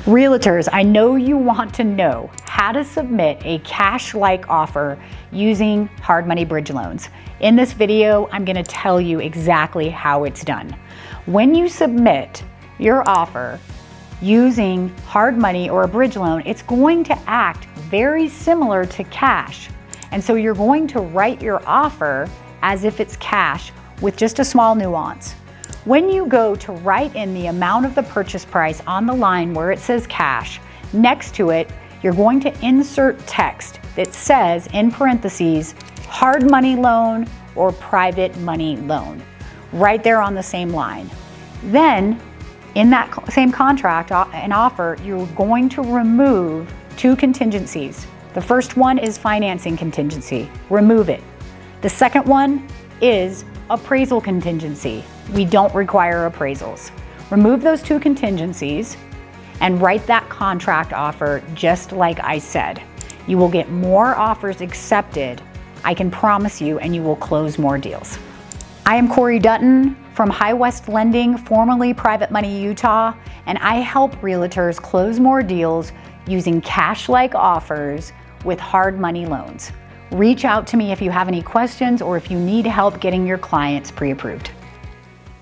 Realtors, I know you want to know how to submit a cash-like offer using hard money bridge loans. In this video, I'm going to tell you exactly how it's done. When you submit your offer using hard money or a bridge loan, it's going to act very similar to cash. And so you're going to write your offer as if it's cash with just a small nuance. When you go to write in the amount of the purchase price on the line where it says cash, next to it, you're going to insert text that says, in parentheses, hard money loan or private money loan, right there on the same line. Then, in that same contract and offer, you're going to remove two contingencies. The first one is financing contingency. Remove it. The second one is appraisal contingency. We don't require appraisals. Remove those two contingencies and write that contract offer just like I said. You will get more offers accepted, I can promise you, and you will close more deals. I am Corey Dutton from High West Lending, formerly Private Money Utah, and I help realtors close more deals using cash-like offers with hard money loans. Reach out to me if you have any questions or if you need help getting your clients pre-approved.